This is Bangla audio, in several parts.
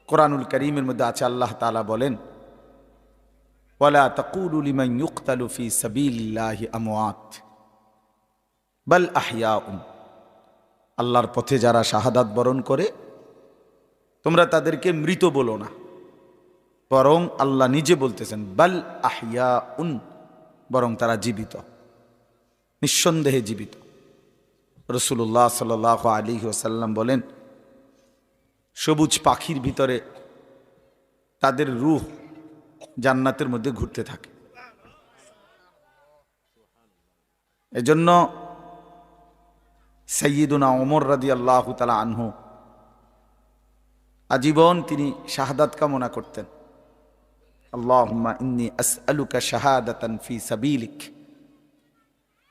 কোরআনুল কারীমের মধ্যে আছে, আল্লাহ তাআলা বলেন, ওয়ালা তাকুলু লিমান ইউকতালু ফি সাবিলিল্লাহি আমওয়াত বাল আহইয়াউন। আল্লাহর পথে যারা শাহাদাত বরণ করে তোমরা তাদেরকে মৃত বলো না, বরং আল্লাহ নিজে বলতেছেন বাল আহইয়াউন, বরং তারা জীবিত, নিঃসন্দেহে জীবিত। রাসূলুল্লাহ সাল্লাল্লাহু আলাইহি ওয়াসাল্লাম বলেন, সবুজ পাখির ভিতরে তাদের রূহ জান্নাতের মধ্যে ঘুরতে থাকে। এজন্য সাইয়্যিদুনা ওমর রাদিয়াল্লাহু তাআলা আনহু আজীবন তিনি শাহাদাত কামনা করতেন। আল্লাহুম্মা ইন্নী আসআলুকা শাহাদাতান ফি সাবিলিক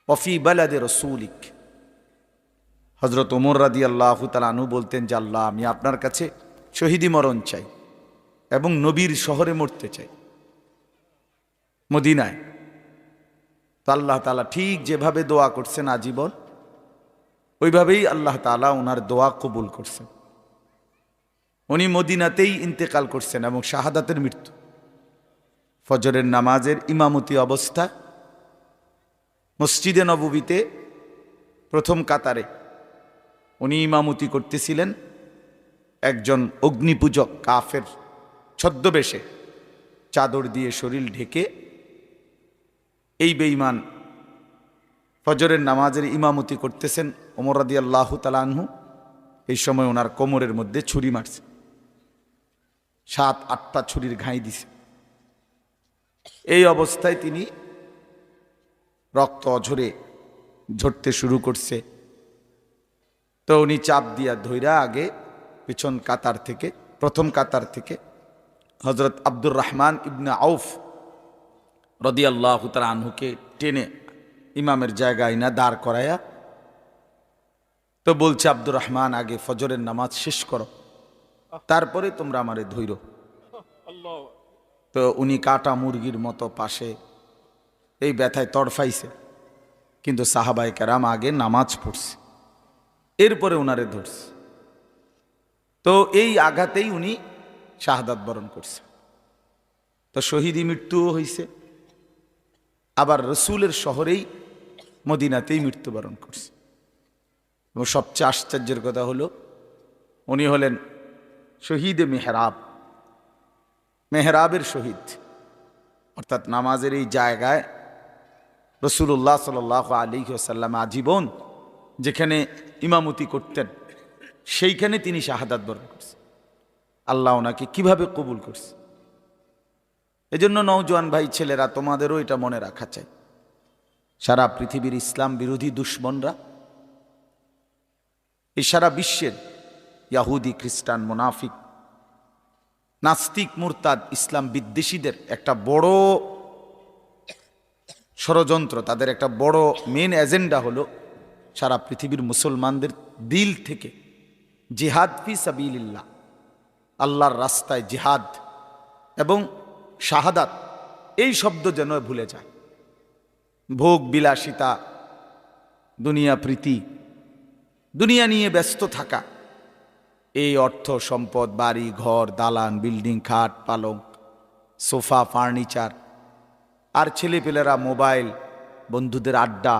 ওয়া ফি বালাদি রাসূলিক। হযরত ওমর রাদিয়াল্লাহু তাআলা আনহু বলতেন যে, আল্লাহ, আমি আপনার কাছে শহীদি মরণ চাই এবং নবীর শহরে মরতে চাই, মদিনায়। তো আল্লাহ তাআলা ঠিক যেভাবে দোয়া করছেন আজীবন, ওইভাবেই আল্লাহ তাআলা ওনার দোয়া কবুল করছেন। উনি মদিনাতেই ইন্তেকাল করছেন এবং শাহাদাতের মৃত্যু। ফজরের নামাজের ইমামতি অবস্থা মসজিদে নববীতে প্রথম কাতারে উনি ইমামতি করতেছিলেন। একজন অগ্নিপূজক কাফের ছদ্মবেশে চাদর দিয়ে শরীর ঢেকে এই বেঈমান ফজরের নামাজের ইমামতি করতেছেন ওমর রাদিয়াল্লাহু তাআলা আনহু। এই সময় ওনার কোমরের মধ্যে ছুরি মারছে, 7-8টা ছুরির ঘাই দিছে। এই অবস্থায় তিনি রক্ত অঝরে ঝরতে শুরু করছে। তো উনি চাপ দিয়া ধইরা আগে পিছন কাতার থেকে, প্রথম কাতার থেকে হযরত আব্দুর রহমান ইবনে আউফ রাদিয়াল্লাহু তাআলা আনহুকে টেনে ইমামের জায়গায় না দাঁড় করায়া তো বলছে, আব্দুর রহমান, আগে ফজরের নামাজ শেষ করো, তারপরে তোমরা আমারে ধইরো। তো উনি কাটা মুরগির মতো পাশে এই ব্যথায় তড়ফাইছে, কিন্তু সাহাবায়ে কেরাম আগে নামাজ পড়ছে, এরপরে উনারে ধরছে। তো এই আঘাতেই উনি শাহাদাত বরণ করছে। তো শহীদি মৃত্যুও হয়েছে, আবার রসুলের শহরেই মদিনাতেই মৃত্যুবরণ করছে। এবং সবচেয়ে আশ্চর্যের কথা হলো, উনি হলেন শহীদে মেহরাব, মেহরাবের শহীদ। অর্থাৎ নামাজের এই জায়গায় রাসূলুল্লাহ সাল্লাল্লাহু আলাইহি ওয়াসাল্লাম আজীবন যেখানে ইমামতি করতেন, সেইখানে তিনি শাহাদাত বরণ করছেন। আল্লাহ ওনাকে কিভাবে কবুল করছে। এজন্য নওজোয়ান ভাই ছেলেরা, তোমাদেরও এটা মনে রাখা চাই, সারা পৃথিবীর ইসলাম বিরোধী দুশ্মনরা, এই সারা বিশ্বের ইয়াহুদি, খ্রিস্টান, মুনাফিক, নাস্তিক, মুরতাদ, ইসলাম বিদ্বেষীদের একটা বড় ষড়যন্ত্র, তাদের একটা বড় মেন এজেন্ডা হলো সারা পৃথিবীর মুসলমানদের দিল থেকে জিহাদ ফি সাবিলিল্লাহ, আল্লাহর রাস্তায় জিহাদ এবং শাহাদাত, এই শব্দ যেন ভুলে যায়। ভোগ বিলাসিতা, দুনিয়া প্রীতি, দুনিয়া নিয়ে ব্যস্ত থাকা, এই অর্থ সম্পদ, বাড়ি ঘর, দালান, বিল্ডিং, খাট পালং, সোফা, ফার্নিচার, আর ছেলেপেলেরা মোবাইল, বন্ধুদের আড্ডা,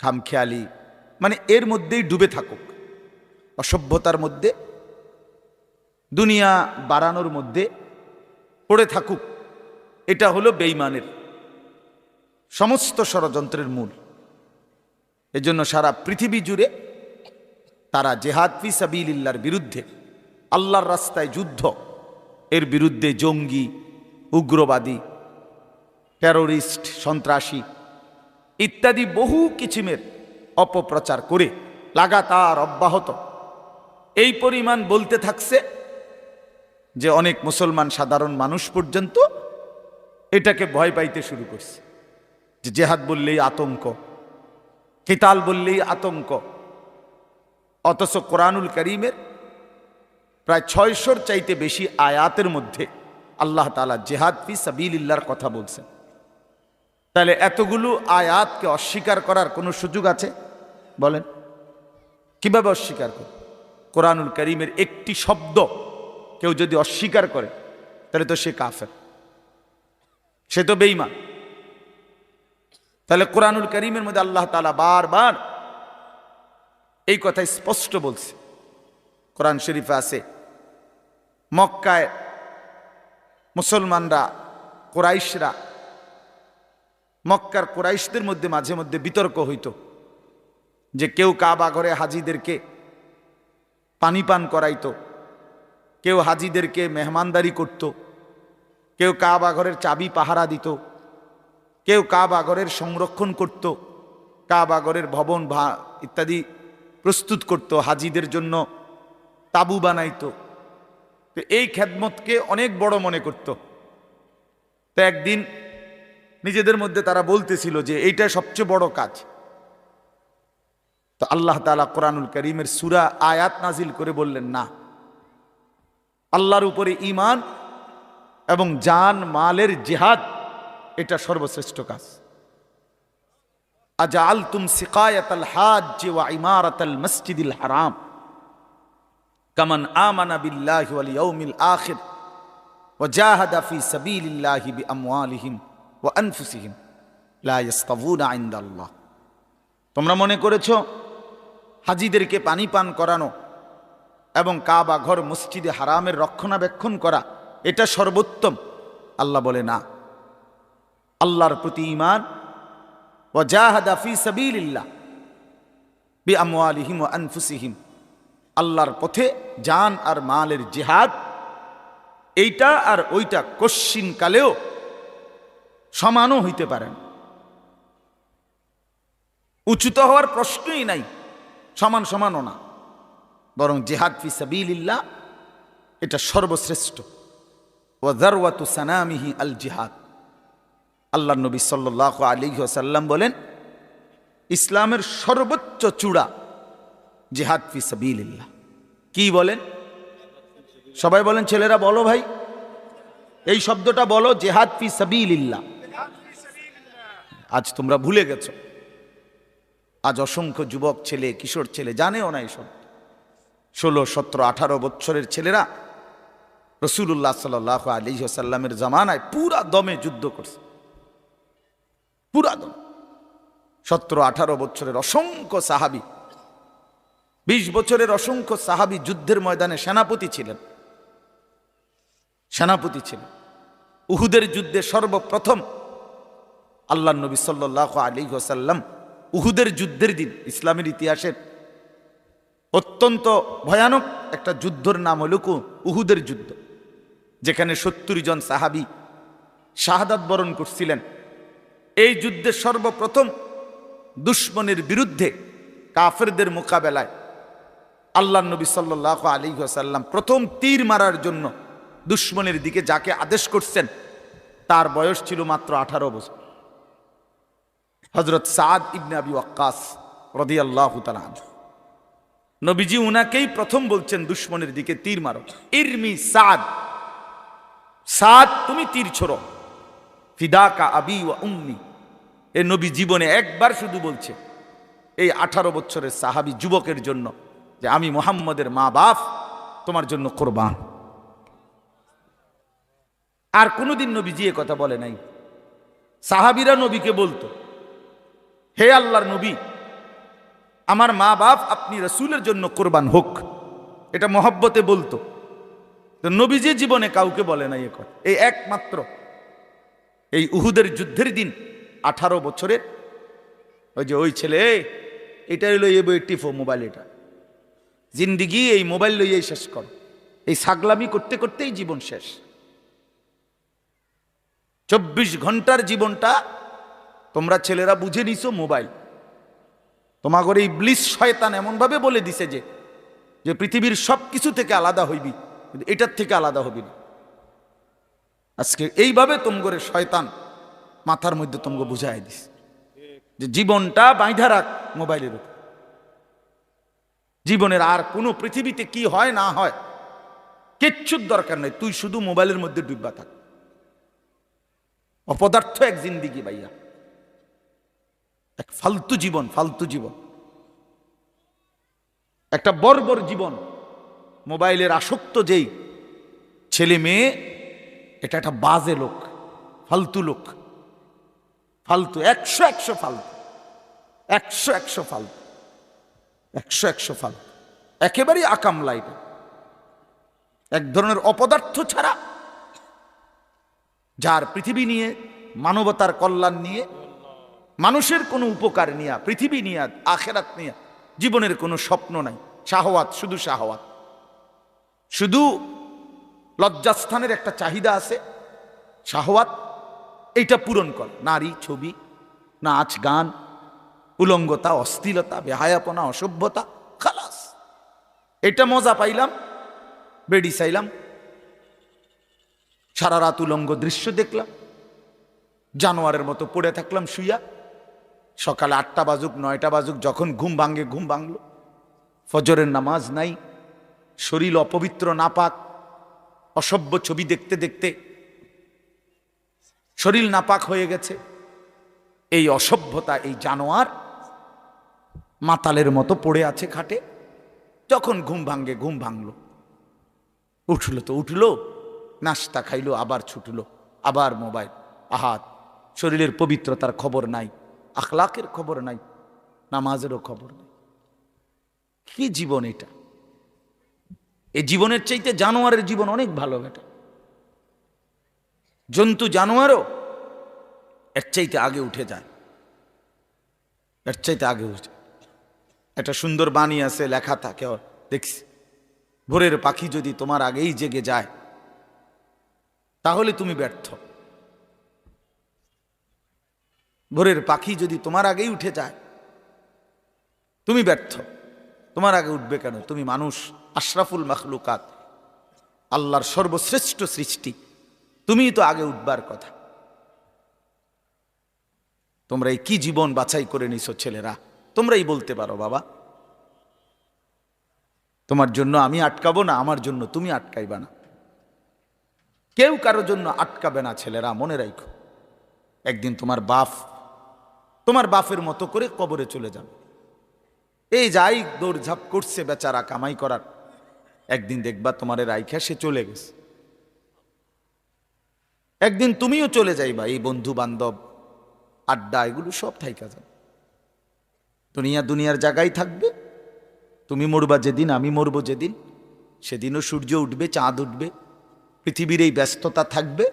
খামখেয়ালি, মানে এর মধ্যেই ডুবে থাকুক, অসভ্যতার মধ্যে, দুনিয়া বাড়ানোর মধ্যে পড়ে থাকুক। এটা হলো বেঈমানের সমস্ত ষড়যন্ত্রের মূল। এজন্য সারা পৃথিবী জুড়ে তারা জিহাদ ফি সাবিলিল্লাহর বিরুদ্ধে, আল্লাহর রাস্তায় যুদ্ধ, এর বিরুদ্ধে জঙ্গি, উগ্রবাদী, টেরোরিস্ট, সন্ত্রাসী ইত্যাদি বহু কিছিমের অপপ্রচার করে লাগাতার অব্যাহত এই পরিমাণ বলতে থাকছে যে অনেক মুসলমান সাধারণ মানুষ পর্যন্ত এটাকে ভয় পাইতে শুরু করছে, যে জিহাদ বললেই আতঙ্ক, কিতাল বললেই আতঙ্ক। অথচ কোরআনুল কারীমের প্রায় 600-র চাইতে বেশি আয়াতের মধ্যে আল্লাহ তাআলা জিহাদ ফি সাবিলিল্লাহর কথা বলছেন। তাহলে এতগুলো আয়াতকে অস্বীকার করার কোনো সুযোগ আছে? বলেন, কিভাবে অস্বীকার করব? কোরআনুল কারীমের একটি শব্দ কেউ যদি অস্বীকার করে তাহলে তো সে কাফের, সে তো বেঈমান। তাহলে কোরআনুল কারীমের মধ্যে আল্লাহ তাআলা বারবার এই কথা স্পষ্ট বলছে। কোরআন শরীফে আছে, মক্কায় মুসলমানরা, কুরাইশরা, মক্কার কুরাইশদের মধ্যে মাঝে মধ্যে বিতর্ক হইত যে কেউ কাবা ঘরে হাজিদেরকে পানি পান করাইতো, কেউ হাজিদেরকে মেহমানদারি করত, কেউ কাবা ঘরের চাবি পাহারা দিত, কেউ কাবা ঘরের সংরক্ষণ করত, কাবা ঘরের ভবন ইত্যাদি প্রস্তুত করত, হাজিদের জন্য তাবু বানাইতো। তো এই খেদমতকে অনেক বড় মনে করত। তো একদিন নিজেদের মধ্যে তারা বলতেছিল যে এইটা সবচেয়ে বড় কাজ। তো আল্লাহ তাআলা কোরআনুল কারীমের সূরা আয়াত নাজিল করে বললেন, না, আল্লাহর উপরে ঈমান এবং জান মালের জিহাদ এটা সর্বশ্রেষ্ঠ কাজ। আজআলতুম সিকায়াতাল হাজ্জ ওয়া ইমারাতাল মসজিদিল হারাম কামান আমানা বিল্লাহি ওয়াল ইয়াউমিল আখির ওয়া জাহাদা ফি সাবিলিল্লাহি বিআমওয়ালিহিম ওয়া আনফুসিহিম লা ইস্তাউনা ইনদাল্লাহ। তোমরা মনে করেছো হাজিদেরকে পানি পান করানো এবং কাবা ঘর মসজিদে হারামের রক্ষণাবেক্ষণ করা এটা সর্বোত্তম? আল্লাহ বলে, না, আল্লাহর প্রতি ঈমান, ওয়া জাহাদা ফি সাবিলিল্লাহ বিআমওয়ালিহিম ওয়া আনফুসিহিম, আল্লাহর পথে জান আর মালের জিহাদ, এইটা আর ওইটা কশ্চিন কালেও সমানও হইতে পারে না, উচ্চত হওয়ার প্রশ্নই নাই, সমান সমানও না, বরং জিহাদ ফি সাবিলিল্লাহ এটা সর্বশ্রেষ্ঠ। ওয়া যারওয়াতু সানামিহি আল জিহাদ। আল্লাহর নবী সাল্লাল্লাহু আলাইহি ওয়াসাল্লাম বলেন, ইসলামের সর্বোচ্চ চূড়া জিহাদ ফি সাবিলিল্লাহ। কি বলেন? সবাই বলেন, ছেলেরা বলো ভাই, এই শব্দটা বলো, জিহাদ ফি সাবিলিল্লাহ। আজ তোমরা ভুলে গেছো। আজ অসংখ্য যুবক ছেলে, কিশোর ছেলে জানেও না এসব। 16, 17, 18 বছরের ছেলেরা রাসূলুল্লাহ সাল্লাল্লাহু আলাইহি ওয়াসাল্লামের জামানায় পুরা দমে যুদ্ধ করছে, পুরা দম। 17, 18 বছরের অসংখ্য সাহাবী, 20 বছরের অসংখ্য সাহাবী যুদ্ধের ময়দানে সেনাপতি ছিলেন। উহুদের যুদ্ধে সর্বপ্রথম আল্লাহর নবী সাল্লাল্লাহু আলাইহি ওয়াসাল্লাম উহুদের যুদ্ধের দিন, ইসলামের ইতিহাসের অত্যন্ত ভয়ানক একটা যুদ্ধের নাম হল উহুদের যুদ্ধ, যেখানে 70 জন সাহাবী শাহাদাত বরণ করছিলেন। এই যুদ্ধে সর্বপ্রথম দুশমনের বিরুদ্ধে কাফেরদের মোকাবেলায় আল্লাহর নবী সাল্লাল্লাহু আলাইহি ওয়াসাল্লাম প্রথম তীর মারার জন্য দুশমনের দিকে যাকে আদেশ করছেন তার বয়স ছিল মাত্র 18 বছর। হযরত সাদ ইবনে আবি ওয়াক্কাস রাদিয়াল্লাহু তাআলা আনহু, নবীজি উনাকেই প্রথম বলছেন দুশমনের দিকে তীর মারো। ইরমি সাদ, সাদ তুমি তীর ছোড়ো। ফিদাকা আবি ওয়া উম্মি, এ নবী জীবনে একবার শুধু বলছে এই 18 বছরের সাহাবী যুবকের জন্য যে আমি মুহাম্মদের মা বাপ তোমার জন্য কুরবান। আর কোনোদিন নবীজি এ কথা বলে নাই। সাহাবীরা নবীকে বলতো, হে আল্লাহর নবী, আমার মা বাপ আপনি রাসূলের জন্য কুরবান হোক, এটা মহব্বতে বলতো। তো নবীজি জীবনে কাউকে বলে নাই এ কথা। এই একমাত্র এই উহুদের যুদ্ধের দিন 18 বছরের ওই ছেলে, এটা হইলো এই বই টিফো মোবাইল, এটা জিন্দিগি এই মোবাইল লইয়াই শেষ কর, এই ছাগলামি করতে করতেই জীবন শেষ। 24 ঘন্টার জীবনটা তোমরা ছেলেরা বুঝে নিছো মোবাইল। তোমাগর এই ইবলিস শয়তান এমন ভাবে বলে দিছে যে পৃথিবীর সব কিছু থেকে আলাদা হইবি, কিন্তু এটার থেকে আলাদা হবি না। আজকে এইভাবে তোমগরে শয়তান মাথার মধ্যে তোমগো বুঝাই দিস যে জীবনটা বাইধা রাখ মোবাইলের উপর। জীবনের আর কোনো পৃথিবীতে কি হয় না হয় কিচ্ছুর দরকার নেই, তুই শুধু মোবাইলের মধ্যে ডুববা থাক। অপদার্থ এক জিন্দিগি ভাইয়া, এক ফালতু জীবন, ফালতু জীবন, একটা বর্বর জীবন। মোবাইলের আসক্ত যেই ছেলে মেয়ে এটা একটা বাজে লোক, ফালতু লোক, ফালতু, 100 ফালতু, 100 ফালতু, 100 ফালতু, একেবারেই আকাম লাইফ, এক ধরনের অপদার্থ ছাড়া, যার পৃথিবী নিয়ে, মানবতার কল্যাণ নিয়ে, মানুষের কোনো উপকার নিয়ে, পৃথিবী নিয়ে, আখেরাত নিয়ে জীবনের কোনো স্বপ্ন নাই। শাহওয়াত, শুধু শাহওয়াত, শুধু লজ্জাস্থানের একটা চাহিদা আছে, শাহওয়াত, এইটা পূরণ কর। নারী, ছবি, নাচ, গান, উলঙ্গতা, অশ্লীলতা, বেহায়াপনা, অসভ্যতা, খালাস। এটা মজা পাইলাম, বেডি চাইলাম, সারা রাত উলঙ্গ দৃশ্য দেখলাম, জানোয়ারের মতো পড়ে থাকলাম শুইয়া। সকালে 8টা বাজুক 9টা বাজুক, যখন ঘুম ভাঙে ঘুম ভাঙলো, ফজরের নামাজ নাই, শরীর অপবিত্র নাপাক, অসভ্য ছবি দেখতে দেখতে শরীর নাপাক হয়ে গেছে। এই অসভ্যতা, এই জানোয়ার মাতালের মতো পড়ে আছে খাটে। যখন ঘুম ভাঙ্গে ঘুম ভাঙলো, উঠলো তো উঠলো, নাস্তা খাইলো, আবার ছুটলো, আবার মোবাইল। আহাত, শরীরের পবিত্রতার খবর নাই, আখলাকের খবর নাই, নামাজেরও খবর নাই। কি জীবন এটা! এই জীবনের চাইতে জানোয়ারের জীবন অনেক ভালো। বেটা, জন্তু জানোয়ারও এর চাইতে আগে উঠে যায়, এর চাইতে আগে উঠে। একটা সুন্দর বাণী আছে, লেখা থাকে, দেখছি, ভোরের পাখি যদি তোমার আগেই জেগে যায় তাহলে তুমি ব্যর্থ। ভোরের পাখি যদি তোমার আগেই উঠে যায় তুমি ব্যর্থ। তোমার আগে উঠবে কেন? তুমি মানুষ, আশরাফুল মাখলুকাত, আল্লাহর সর্বশ্রেষ্ঠ সৃষ্টি, তুমিই তো আগে উঠবার কথা। তোমরা এই কি জীবন বাছাই করে নিছো ছেলেরা? তোমরাই বলতে পারো বাবা। তোমার জন্য আমি আটকাবো না, আমার জন্য তুমি আটকাইবা না, কেউ কারোর জন্য আটকাবে না। ছেলেরা মনে রাখো, একদিন তোমার বাপের মতো করে কবরে চলে যাবে। এই যাই দৌড়ঝাঁপ করছে বেচারা কামাই করার, একদিন দেখবা তোমারে রাইখা সে চলে গেছে। একদিন তুমিও চলে যাইবা। এই বন্ধু বান্ধব, আড্ডা, এগুলো সব থাইকা যাবে। দুনিয়ার জায়গায় থাকবে। তুমি মরবা যেদিন, আমি মরবো যেদিন, সেদিনও সূর্য উঠবে, চাঁদ উঠবে, পৃথিবীর এই ব্যস্ততা থাকবে,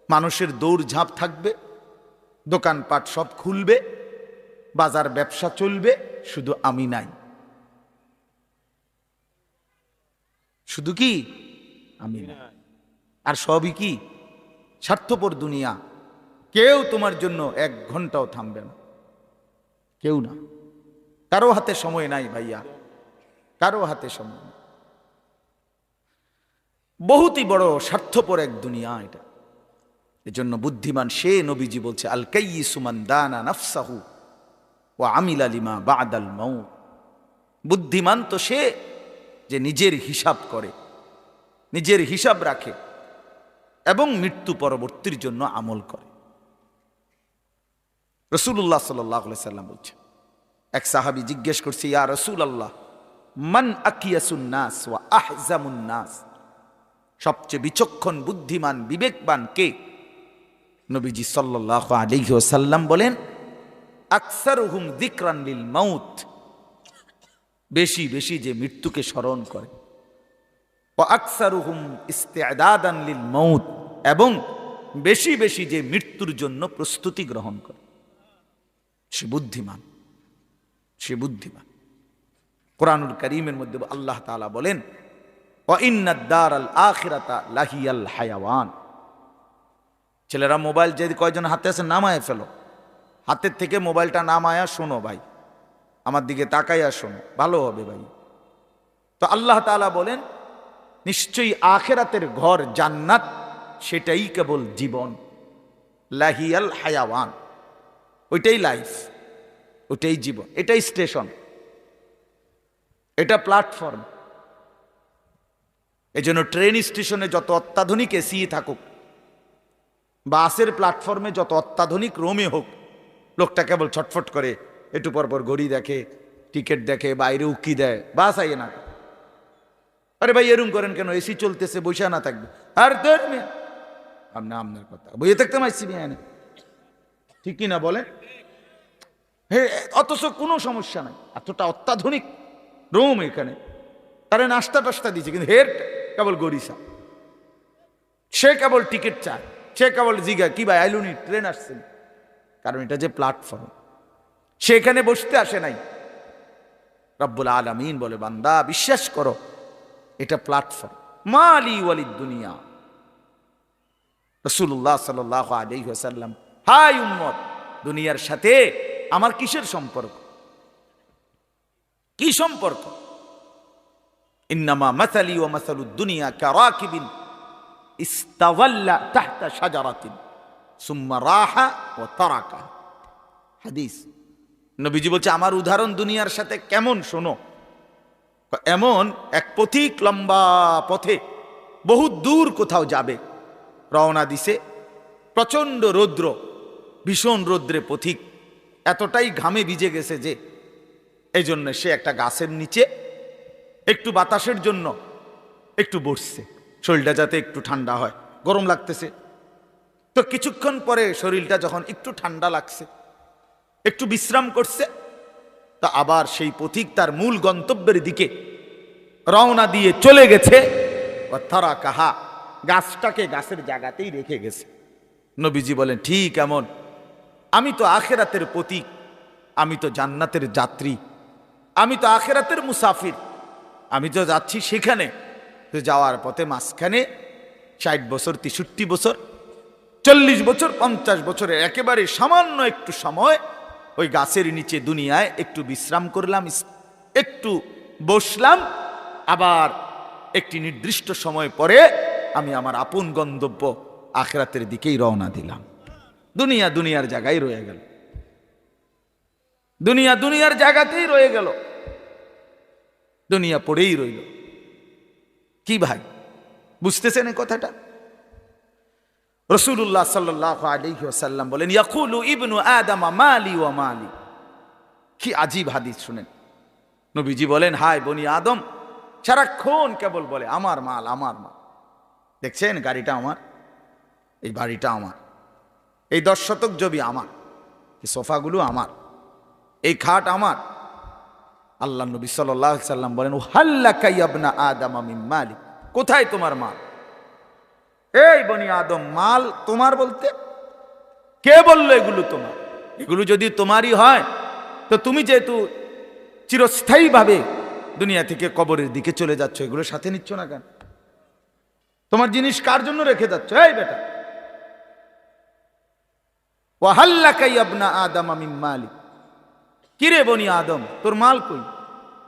মানুষের দৌড়ঝাঁপ থাকবে, দোকানপাট সব খুলবে, বাজার ব্যবসা চলবে, শুধু আমি নাই। শুধু কি আমি নাই, আর সবই কি স্বার্থপর দুনিয়া। কেউ তোমার জন্য 1 ঘন্টাও থামবে না, কেউ না। কারো হাতে সময় নাই ভাইয়া, কারো হাতে সময় নেই। বহুতই বড় স্বার্থপর এক দুনিয়া এটা। এজন্য বুদ্ধিমান সে, নবীজি বলছে, আল কাইয়িসু মান দানা নাফসাহু ওয়া আমিলা লিমা বা'দাল মাউত। বুদ্ধিমান তো সে যে নিজের হিসাব করে, নিজের হিসাব রাখে এবং মৃত্যু পরবর্তীর জন্য আমল করে। রাসূলুল্লাহ সাল্লাল্লাহু আলাইহি সাল্লাম বলছে, এক সাহাবী জিজ্ঞেস করছে, ইয়া রাসূলুল্লাহ, মান আকিয়াসুন নাস ওয়া আহজামুন নাস? সবচেয়ে বিচক্ষণ, বুদ্ধিমান, বিবেকবান কে? নবীজি সাল্লাল্লাহু আলাইহি ওয়াসাল্লাম বলেন, আকসারুহুম যিকরান লিল মাউত। বেশি বেশি যে মৃত্যুকে স্মরণ করে। ওয়া আকসারুহুম ইস্তি'দাদান লিল মাউত, এবং বেশি বেশি যে মৃত্যুর জন্য প্রস্তুতি গ্রহণ করে। সে বুদ্ধিমান, সে বুদ্ধিমান। কুরআনুল কারীমের মধ্যে আল্লাহ তাআলা বলেন, ওয়া ইন্নাদ দারাল আখিরাতা লাহিয়াল হায়াওয়ান। ছেলেরা মোবাইল যে কয়জন হাতে আছে নামায় ফেলো, হাতের থেকে মোবাইলটা নামায়া শোনো ভাই, আমার দিকে তাকাইয়া শোনো, ভালো হবে ভাই। তো আল্লাহ তাআলা বলেন, নিশ্চয়ই আখিরাতের ঘর জান্নাত, সেটাই কেবল জীবন। লাহিয়াল হায়াওয়ান, ওইটাই লাইফ, ওইটাই জীবন, এটাই স্টেশন, এটা প্ল্যাটফর্ম। এজন্য ট্রেন স্টেশনে যত অত্যাধুনিক এসি থাকুক, বাসের প্ল্যাটফর্মে যত অত্যাধুনিক রোমে হোক, লোকটা কেবল ছটফট করে, একটু পর পর ঘড়ি দেখে, টিকিট দেখে, বাইরে উকি দেয়, বাস আইয়ে না। আরে ভাই এরম করেন কেন, এসি চলতেছে, বসে না থাকবে। আর তোর আপনার কথা বইয়ে থাকতে মাইছি মেয়ে, ঠিক কিনা বলেন? হে, অথচ কোনো সমস্যা নাই, এতটা অত্যাধুনিক রুম এখানে, তারা নাস্তা টাস্তা দিচ্ছে, কিন্তু হের কেবল গরিসা, সে কেবল টিকিট চায়, সে কেবল জিগা কি ভাই আইলুনি, ট্রেন আসছেন, কারণ এটা যে প্ল্যাটফর্ম, সে এখানে বসতে আসে নাই। রব্বুল আলামিন বলে, বান্দা বিশ্বাস করো, এটা প্ল্যাটফর্ম। মালি ওয়ালিদ দুনিয়া। রাসূলুল্লাহ সাল্লাল্লাহু আলাইহি ওয়াসাল্লাম, হাই উম্মত, দুনিয়ার সাথে আমার কিসের সম্পর্ক? কি সম্পর্ক? ইন্নামা মাসালি ওয়া মাসালুদ দুনিয়া কারাকিবিন ইস্তাওয়াল্লা তাহতা শাজারাতিন সুম্মা রাহা ওয়া তারাকা। হাদিস। নবীজি বলছে, আমার উদাহরণ দুনিয়ার সাথে কেমন শোনো। এমন এক পথিক লম্বা পথে বহু দূর কোথাও যাবে, রওনা দিছে, প্রচন্ড রৌদ্র, ভীষণ রৌদ্রে পথিক এতটাই ঘামে ভিজে গেছে যে এই জন্য সে একটা গাছের নিচে একটু বাতাসের জন্য একটু বসছে, শরীরটা যাতে একটু ঠান্ডা হয়, গরম লাগতেছে। তো কিছুক্ষণ পরে শরীরটা যখন একটু ঠান্ডা লাগছে, একটু বিশ্রাম করছে, তা আবার সেই পথিক তার মূল গন্তব্যের দিকে রওনা দিয়ে চলে গেছে। তারা কাহা, গাছটাকে গাছের জায়গাতেই রেখে গেছে। নবীজি বলেন, ঠিক এমন আমি তো আখেরাতের পথিক, আমি তো জান্নাতের যাত্রী, আমি তো আখেরাতের মুসাফির, আমি তো যাচ্ছি সেখানে। তো যাওয়ার পথে মাঝখানে 60 বছর, 63 বছর, 40 বছর, 50 বছরের একেবারে সামান্য একটু সময় ওই গাছের নিচে দুনিয়ায় একটু বিশ্রাম করলাম, একটু বসলাম, আবার একটি নির্দিষ্ট সময় পরে আমি আমার আপন গন্তব্য আখিরাতের দিকেই রওনা দিলাম। দুনিয়া দুনিয়ার জায়গায় রয়ে গেল, দুনিয়া দুনিয়ার জায়গাতেই রয়ে গেল, দুনিয়া পড়েই রইল। কি ভাই, বুঝতেছেন এই কথাটা? রাসূলুল্লাহ সাল্লাল্লাহু আলাইহি ওয়াসাল্লাম বলেন, ইয়াকুলু ইবনু আদম মালি ওয়া মালি। কি আজীব হাদিস শুনেন। নবীজি বলেন, হায় বনি আদম সারাক্ষণ কেবল বলে আমার মাল, আমার মাল। দেখছেন গাড়িটা আমার, এই বাড়িটা আমার, এই 10 শতক জমি আমার, এই সোফাগুলো আমার, এই খাট আমার। আল্লাহ নবী সাল্লাল্লাহু আলাইহি সাল্লাম বলেন, হাল্লাকা ইবনা আদম মিন মালি, কোথায় তোমার মাল? এই বনি আদম, মাল তোমার বলতে কে বললো এগুলো তোমার? এগুলো যদি তোমারই হয় তো তুমি যেহেতু চিরস্থায়ীভাবে দুনিয়া থেকে কবরের দিকে চলে যাচ্ছ, এগুলো সাথে নিচ্ছ না কেন? তোমার জিনিস কার জন্য রেখে যাচ্ছ? এই বেটা, ওয়াহাল্লাকা ইবনা আদম মিন মালি, কিরে বনি আদম তোর মাল কই?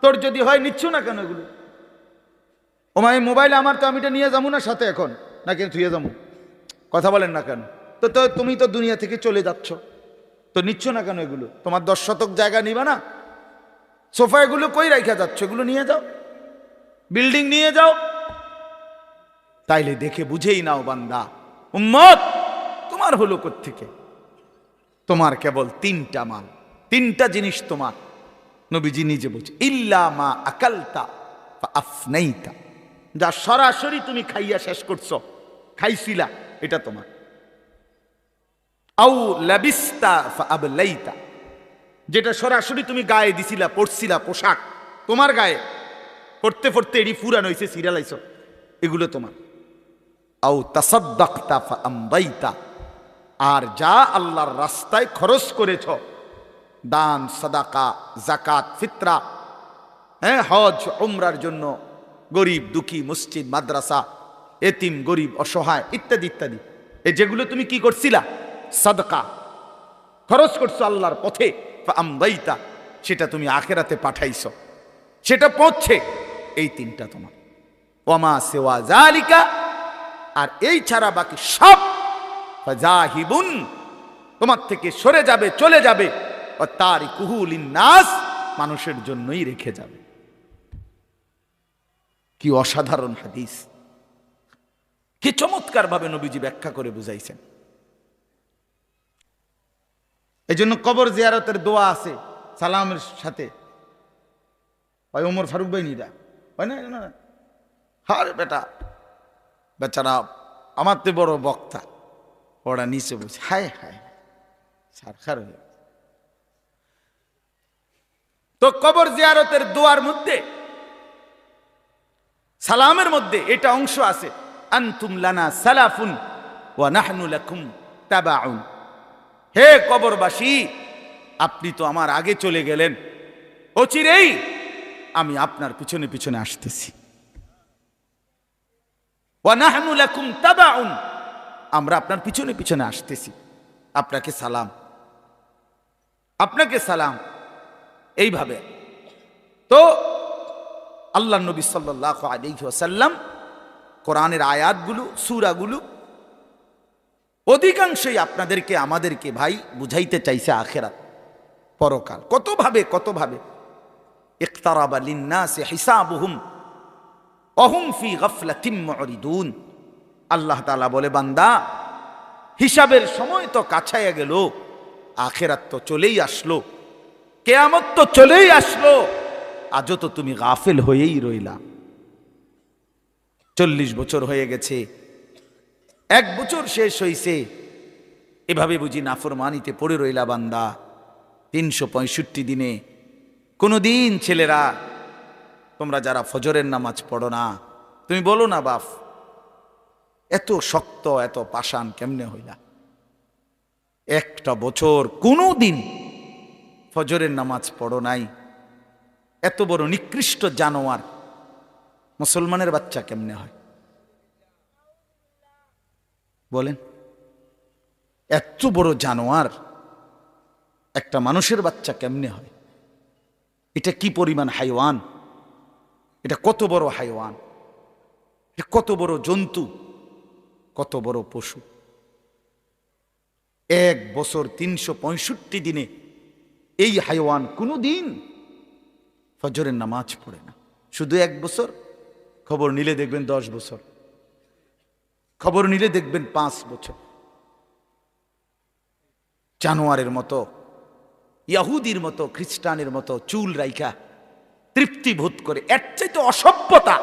তোর যদি হয় নিচ্ছ না কেন এগুলো? ও মাই মোবাইল আমার, তো আমি এটা নিয়ে যাবো না সাথে এখন, না কেন থুয়ে যাবো? কথা বলেন না কেন? তো তুমি তো দুনিয়া থেকে চলে যাচ্ছ, তো নিচ্ছ না কেন এগুলো? তোমার 10 শতক জায়গা নিবা না? সোফা এগুলো কই রাখা যাচ্ছ? এগুলো নিয়ে যাও, বিল্ডিং নিয়ে যাও। তাইলে দেখে বুঝেই নাও বান্দা, উম্মত তোমার হলো কোত্থেকে? তোমার কেবল 3টা মাল, 3টা জিনিস তোমার। নবীজি নিজে বলছে, ইল্লা মা আকালতা ফা আফনাইতা, যা সরাসরি তুমি খাইয়া শেষ করছো, খাইছিলা, এটা তোমার। আউ লাবিস্তা ফা আবলাইতা, যেটা সরাসরি তুমি গায়ে দিছিলা, পরছিলা, পোশাক তোমার গায়ে, পড়তে পড়তে এডি ফুরান হইছে, সিরিয়ালাইছো, এগুলো তোমার। আউ তাসাদ্দাকতা ফা আমদাইতা, আর যা আল্লাহর রাস্তায় খরচ করেছ, দান, সাদাকা, যাকাত, ফিতরা, হ্যাঁ, হজ উমরার জন্য, গরিব দুঃখী, মসজিদ, মাদ্রাসা, এতিম, গরিব, অসহায় ইত্যাদি ইত্যাদি, এই যেগুলো তুমি কি করছিলা? সাদকা, খরচ করছো আল্লাহর পথে, আমদাইতা, সেটা তুমি আখেরাতে পাঠাইছো, সেটা পৌঁছে। এই 3টা তোমার। ওয়ামা সিওয়া যালিকা, আর এই ছাড়া বাকি সব ফাজাহিবুন, তোমার থেকে সরে যাবে, চলে যাবে। ও তারিকুহু লিন্নাস, মানুষের জন্যই রেখে যাবে। কি অসাধারণ হাদিস, কি চমৎকার ভাবে নবীজি ব্যাখ্যা করে বুঝাইছেন। এই জন্য কবর জিয়ারতের দোয়া আছে সালামের সাথে, ওমর ফারুক ভাই নিরা হয় না, আরে বেটা, বেচারা আমার তো বড় বক্তা, ওরা নিচে বসে হায় হায় সারখার হয়ে। তো কবর জিয়ারতের দোয়ার মধ্যে, সালামের মধ্যে এটা অংশ আছে, আনতুম লানা সালাফুন ওয়া নাহনু লাকুম তাবাউন। হে কবরবাসী, আপনি তো আমার আগে চলে গেলেন, অচিরেই আমি আপনার পিছনে পিছনে আসতেছি। ওয়া নাহনু লাকুম তাবাউন, আমরা আপনার পিছনে পিছনে আসতেছি। আপনাকে সালাম, আপনাকে সালাম। এইভাবে তো আল্লাহ নবী সাল্লাল্লাহু আলাইহি ওয়াসাল্লাম কোরআনের আয়াতগুলো, সূরাগুলো অধিকাংশই আপনাদেরকে আমাদেরকে ভাই বুঝাইতে চাইছে আখিরাত, পরকাল। কতভাবে ইকতারাবা লিন্নাসি হিসাবুহুম ওয়া হুম ফি গাফলাতিন মুরিদুন। আল্লাহ তাআলা বলে, বান্দা, হিসাবের সময় তো কাছায়া গেল, আখিরাত তো চলেই আসলো, কিয়ামত তো চলেই আসলো, আজও তো তুমি গাফেল হয়েই রইলা। 40 বছর হয়ে গেছে, 1 বছর শেষ হইছে, এভাবে বুঝি নাফরমানিতে পড়ে রইলা বান্দা। 365 দিনে কোনদিন ছেলেরা, তোমরা যারা ফজরের নামাজ পড়ো না, তুমি বলো না বাপ, এত শক্ত এত পাষাণ কেমনে হইলা? 1টা বছর কোনদিন ফজরের নামাজ পড়ো নাই, এত বড় নিকৃষ্ট জানোয়ার মুসলমানের বাচ্চা কেমনে হয় বলেন? এত বড় জানোয়ার একটা মানুষের বাচ্চা কেমনে হয়? এটা কি পরিমাণ হাইওয়ান, এটা কত বড় হাইওয়ান, এটা কত বড় জন্তু, কত বড় পশু। 1 বছর 365 দিনে এই হাইওয়ান কোনদিন ফজরের নামাজ পড়ে না। শুধু 1 বছর, খবর নিলে দেখবেন 10 বছর, খবর নিলে দেখবেন 5 বছর। জানোয়ারের মতো, ইয়াহুদির মতো, খ্রিস্টানের মতো চুল রাইখা তৃপ্তি বোধ করে। এর চাইতে অসভ্যতা,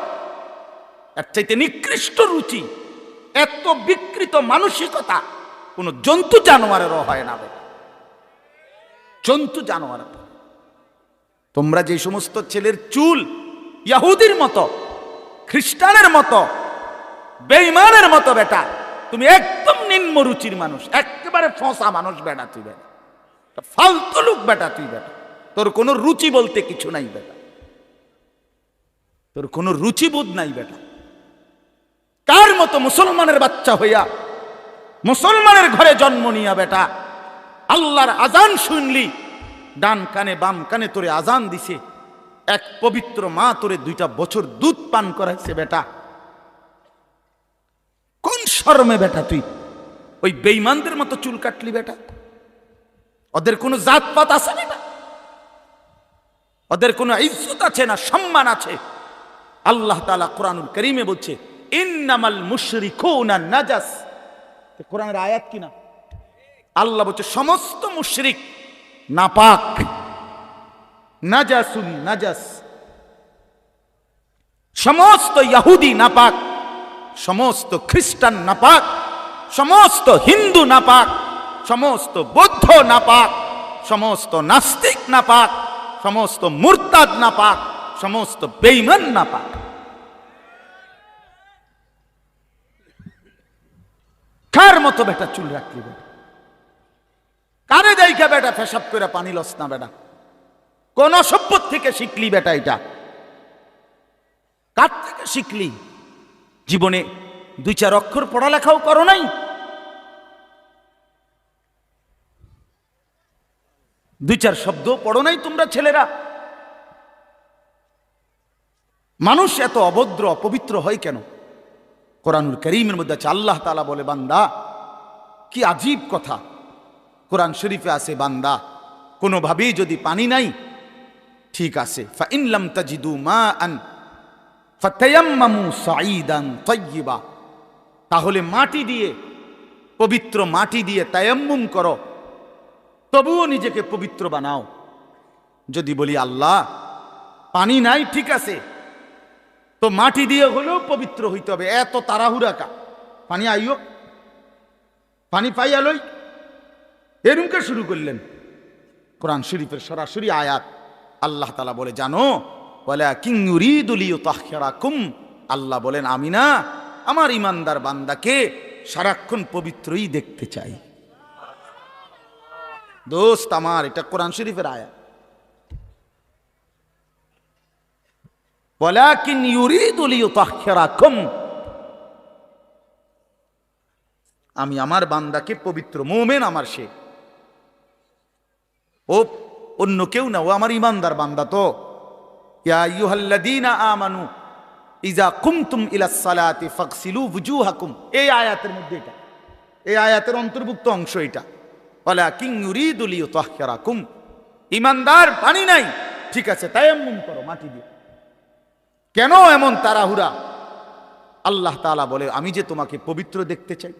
এর চাইতে নিকৃষ্ট রুচি, এত বিকৃত মানসিকতা কোন জন্তু জানোয়ারেরও হয় না। জন্তু জানোয়ারের, তোমরা যে সমস্ত ছেলের চুল ইয়াহুদির মতো, খ্রিস্টানের মতো, বেঈমানের মতো, বেটা তুমি একদম নিম্ন রুচির মানুষ, একেবারে ফসা মানুষ বেটা, তুই বেটা ফালতু লোক বেটা, তুই বেটা, তোর কোনো রুচি বলতে কিছু নাই বেটা, তোর কোনো রুচিবোধ নাই বেটা। কার মতো মুসলমানের বাচ্চা হইয়া, মুসলমানের ঘরে জন্ম নিয়া বেটা, আল্লাহর আজান শুনলি, ডান কানে বাম কানে তোরে আজান দিছে, এক পবিত্র মা তোরে 2টা বছর দুধ পান করাইছে বেটা, কোন শরমে বেটা তুই ওই বেঈমানদের মতো চুল কাটলি বেটা? ওদের কোনো জাতপাত আছে বেটা? ওদের কোনো ইজ্জত আছে না সম্মান আছে? আল্লাহ তাআলা কোরআনুল কারীমে বলছে, ইন্নামাল মুশরিকুনা নাজাস। কোরআনের আয়াত কিনা? আল্লাহ বলছে সমস্ত মুশরিক নাপাক, নাজাসুন নাজাস। সমস্ত ইহুদি নাপাক, সমস্ত খ্রিস্টান নাপাক, সমস্ত হিন্দু নাপাক, সমস্ত বৌদ্ধ নাপাক, সমস্ত নাস্তিক নাপাক, সমস্ত মুরতাদ নাপাক, সমস্ত বেঈমান নাপাক। কার মতো বেটা চুল রাখলি বেটা? কারে দেখা বেটা পেশাব করে পানি লস না বেটা? কোন সভ্যত থেকে শিখলি বেটা এটা? কার থেকে শিখলি? জীবনে 2-4 অক্ষর পড়ালেখাও করো নাই? দুই চার শব্দ পড়ো নাই তোমরা ছেলেরা? মানুষ এত অভদ্র অপবিত্র হয় কেন? কোরআনুল কারীমের মধ্যে আছে, আল্লাহ তাআলা বলে, বান্দা কি আজীব কথা, কোরআন শরীফে আছে, বান্দা কোনোভাবেই যদি পানি নাই, ঠিক আছে, ফাইন লাম তাজিদু মাআন ফাতায়াম্মামু সাঈদান তাইয়্যিবা, তাহলে মাটি দিয়ে, পবিত্র মাটি দিয়ে তায়াম্মুম করো, তবুও নিজেকে পবিত্র বানাও। যদি বলি আল্লাহ পানি নাই, ঠিক আছে, তো মাটি দিয়ে হলেও পবিত্র হইতে হবে, এত তাড়াহুড়া কা? পানি আইও, পানি পাইয়া লই, এরকম শুরু করলেন। কোরআন শরীফের সরাসরি আয়াত, আল্লাহ তাআলা বলে জানো, ওয়ালাকিন ইউরিদু লিইউতাহহিরাকুম, আল্লাহ বলেন আমি না আমার ইমানদার বান্দাকে সারাক্ষণ পবিত্রই দেখতে চাই। দোস্ত আমার, এটা কোরআন শরীফের আয়াত। ওয়ালাকিন ইউরিদু লিইউতাহহিরাকুম, আমি আমার বান্দাকে পবিত্র, মুমিন আমার সে, ও অন্য কেউ না, ও আমার ইমানদার বান্দা। তো ইয়া আইয়ুহাল্লাযীনা আমানু ইযা কুমতুম ইলাস সালাতি ফাগসিলু ওয়ুজুহাকুম, এই আয়াতের মধ্যে এটা, এই আয়াতের অন্তর্ভুক্ত অংশ এটা। ওয়ালাকিন ইউরিদু লিইউতাহহিরাকুম, ইমানদার পানি নাই, ঠিক আছে তায়াম্মুম করো মাটি দিয়ে। কেন এমন তাড়াহুড়া? আল্লাহ তাআলা বলে আমি যে তোমাকে পবিত্র দেখতে চাই,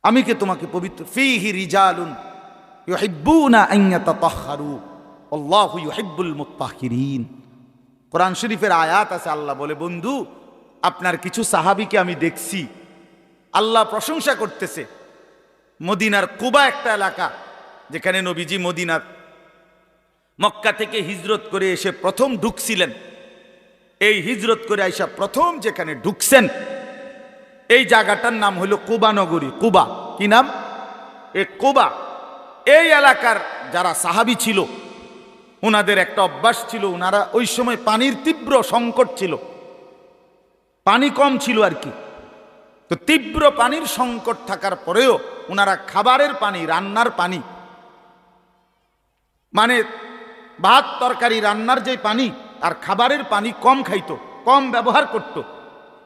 আমি কে তোমাকে পবিত্র। ফীহি রিজালুন ইউহিব্বুনা আন ইয়াতাতাহহারু আল্লাহু ইউহিব্বুল মুত্তাহহিরিন। কোরআন শরীফের আয়াত আছে, আল্লাহ বলে বন্ধু আপনার কিছু সাহাবীকে আমি দেখছি, আল্লাহ প্রশংসা করতেছে। মদিনার কুবা একটা এলাকা, যেখানে নবীজি মদিনার মক্কা থেকে হিজরত করে এসে প্রথম ঢুকছিলেন। এই হিজরত করে আইসা প্রথম যেখানে ঢুকছেন, এই জায়গাটার নাম হলো কুবা নগরী। কুবা কি নাম? এই কুবা। এই এলাকার যারা সাহাবী ছিল, ওনাদের একটা অভ্যাস ছিল, ওনারা ওই সময় পানির তীব্র সংকট ছিল, পানি কম ছিল আর কি। তো তীব্র পানির সংকট থাকার পরেও ওনারা খাবারের পানি, রান্নার পানি, মানে ভাত তরকারি রান্নার যে পানি আর খাবারের পানি কম খাইতো, কম ব্যবহার করত।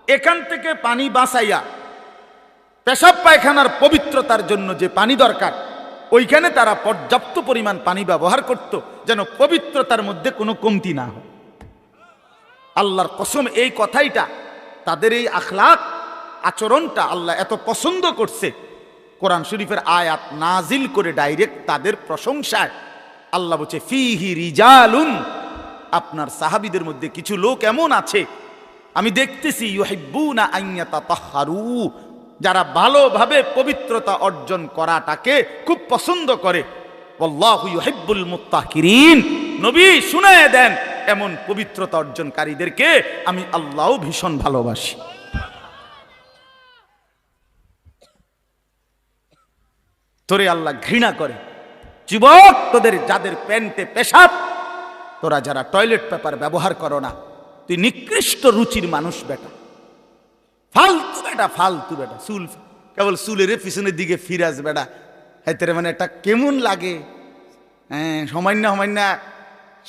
এখান থেকে পানি বাঁচাইয়া পেশাব পায়খানার পবিত্রতার জন্য যে পানি দরকার, ওইখানে তারা পর্যাপ্ত পরিমাণ পানি ব্যবহার করত, যেন পবিত্রতার মধ্যে কোনো কমতি না হয়। আল্লাহর কসম, এই কথাইটা, তাদের এই আখলাক আচরণটা আল্লাহ এত পছন্দ করছে, কোরআন শরীফের আয়াত নাজিল করে ডাইরেক্ট তাদের প্রশংসায় আল্লাহ বলছে ফীহি রিজালুন, আপনার সাহাবীদের মধ্যে কিছু লোক এমন আছে আমি দেখতেছি, ইউহিব্বুনা আন ইয়াতাতাহহারু, যারা ভালোভাবে পবিত্রতা অর্জন করাটাকে খুব পছন্দ করে। আল্লাহু ইউহিব্বুল মুত্তাহহিরিন, নবী শুনায়ে দেন এমন পবিত্রতা অর্জনকারীদেরকে আমি আল্লাহও ভীষণ ভালোবাসি। তোরে আল্লাহ ঘৃণা করে, যুবক তোদের যাদের প্যান্টে পেশাব, তোরা যারা টয়লেট পেপার ব্যবহার করো না, তুই নিকৃষ্ট রুচির মানুষ বেটা, ফালতু বেটা, ফালতু বেটা। চুল কেবল চুলের পিছনের দিকে ফিরাস বেটা, হাইতে মানে একটা কেমন লাগে। হ্যাঁ, সামান্য সামান্য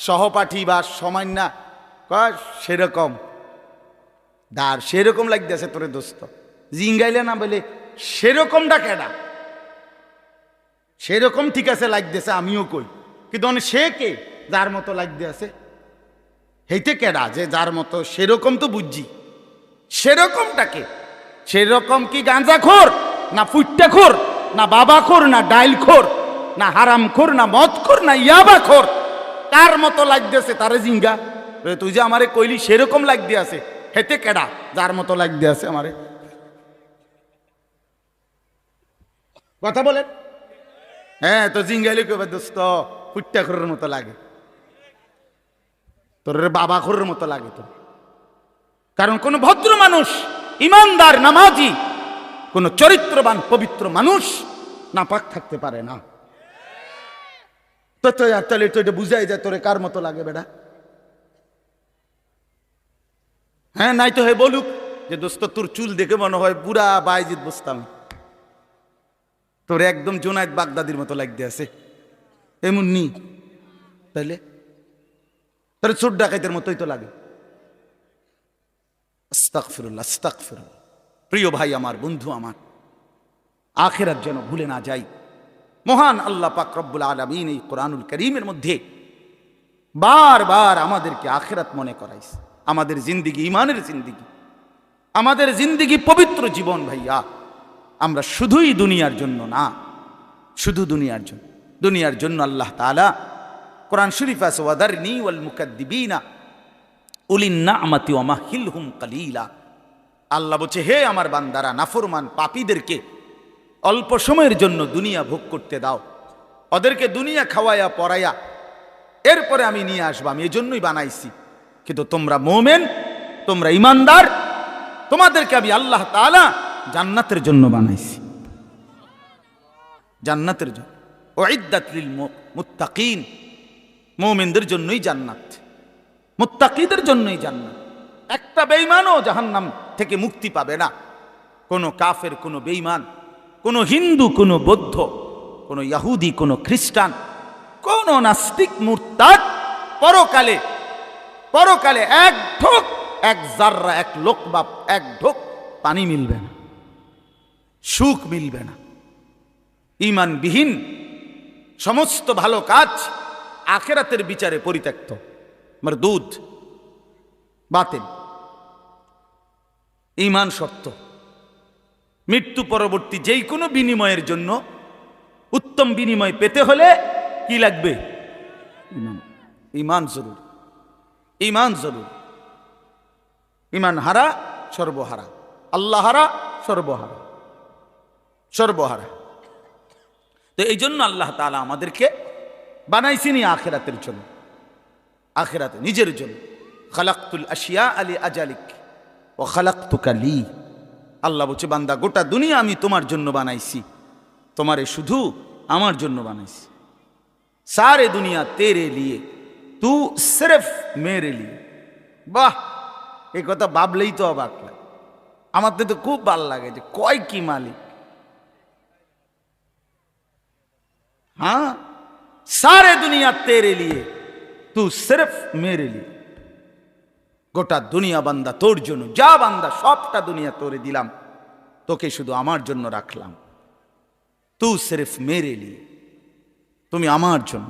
সহপাঠী বা সামান্য সেরকম দাঁড়, সেরকম লাগতেছে তোরে দোস্ত, জিঙ্গাইলে না বলে সেরকমটা কেডা? সেরকম ঠিক আছে লাগতেছে, আমিও কই, কিন্তু সে কে যার মতো লাগতে আছে? হেইতে কেডা যে যার মতো? সেরকম তো বুঝছি, সেরকমটাকে। সেরকম কি গাঁজাখোর, না ফুট্টাখোর, না বাবাখোর, না ডাইলখোর, না হারামখোর, না মদখোর, না ইয়াবাখোর? কার মতো লাগতেছে তারে জিঙ্গা। তুই যে আমারে কইলি সেরকম লাগতে আছে, হেতে কেডা যার মতো লাগতে আছে আমারে? কথা বলেন। হ্যাঁ, তো জিঙ্গাইলে কবে দোস্ত ফুট্টাখোরের মতো লাগে, তোর বাবাখোরের মতো লাগে তো। কারণ কোন ভদ্র মানুষ, ইমানদার, নামাজি, কোন চরিত্রবান পবিত্র মানুষ নাপাক থাকতে পারে না। তো তাহলে তো এটা বুঝাই যায় তোরে কার মতো লাগে বেটা। হ্যাঁ, নাই তো হে বলুক যে দোস্ত তোর চুল দেখে মনে হয় পুরা বায়জিদ বুঝতাম, তোর একদম জোনায়েদ বাগদাদির মতো লাগতে আছে, এমন নি? তাইলে তোর চোর ডাকাইতের মতোই তো লাগে। আস্তাগফিরুল্লাহ, আস্তাগফিরুল্লাহ। প্রিয় ভাই আমার, বন্ধু আমার, আখিরাত যেন ভুলে না যাই। মহান আল্লাহ পাক রব্বুল আলামিন এই কোরআনুল কারীমের মধ্যে বারবার আমাদেরকে আখিরাত মনে করাইছে। আমাদের জিন্দিগি ঈমানের জিন্দিগি, আমাদের জিন্দিগি পবিত্র জীবন ভাইয়া। আমরা শুধুই দুনিয়ার জন্য না, শুধু দুনিয়ার জন্য, দুনিয়ার জন্য আল্লাহ তাআলা কোরআন শরীফ আছে ওয়াদারনি ওয়াল মুকাদ্দিবিনা উলিন নামাতি ওয়া মাহিলহুম কালিলা। আল্লাহ বলছে, হে আমার বান্দারা, নাফরমান পাপীদেরকে অল্প সময়ের জন্য দুনিয়া ভোগ করতে দাও, ওদেরকে দুনিয়া খাওয়াইয়া পড়াইয়া এরপরে আমি নিয়ে আসবো, আমি এজন্যই বানাইছি। কিন্তু তোমরা মোমেন, তোমরা ইমানদার, তোমাদেরকে আমি আল্লাহ তাআলা জান্নাতের জন্য বানাইছি, জান্নাতের জন্য। উইদ্দাত লিল মুত্তাকিন, মুমিনদের জন্যই জান্নাত, মুত্তাকিদের জন্যই জান্নাত। একটা বেঈমানও জাহান্নাম থেকে মুক্তি পাবে না। কোনো কাফের, কোনো বেঈমান, কোনো হিন্দু, কোনো বৌদ্ধ, কোনো ইহুদি, কোনো খ্রিস্টান, কোনো নাস্তিক মুরতাদ পরকালে পরকালে এক ঢোক, এক জাররা, এক লোকমা, এক ঢোক পানি মিলবে না, সুখ মিলবে না। ঈমানবিহীন সমস্ত ভালো কাজ আখিরাতের বিচারে পরিত্যক্ত, মারদুদ, বাতিল। ঈমান সত্য। মৃত্যু পরবর্তী যেই কোনো বিনিময়ের জন্য উত্তম বিনিময় পেতে হলে কি লাগবে? ঈমান। ঈমান জরুরি, ঈমান জরুরি। ঈমান হারা সর্বহারা, আল্লাহ হারা সর্বহারা, সর্বহারা। তো এই জন্য আল্লাহ তাআলা আমাদেরকে বানাইছিনি আখিরাতের জন্য, আখিরাতে নিজের জন্য। খালাকতুল আশিয়া আলি আজালিক ও খালাকতুকা লি। আল্লাহ বলছে, বান্দা গোটা দুনিয়া আমি তোমার জন্য বানাইছি, তোমারে শুধু আমার জন্য বানাইছি। সারে দুনিয়া তেরে লিয়ে, তু সিরফ মেরে লিয়ে। বাহ, এই কথা ভাবলেই তো অবাক লাগে। আমার তো খুব ভালো লাগে যে কয় কি মালিক। हाँ, सारे दुनिया तेरे लिए, तू सिर्फ मेरे लिए। গোটা দুনিয়া বান্দা তোর জন্য, যা বান্দা সবটা দুনিয়া তোরে দিলাম, তোকে শুধু আমার জন্য রাখলাম। তু সিরফ মেরে লিয়ে, তুমি আমার জন্য,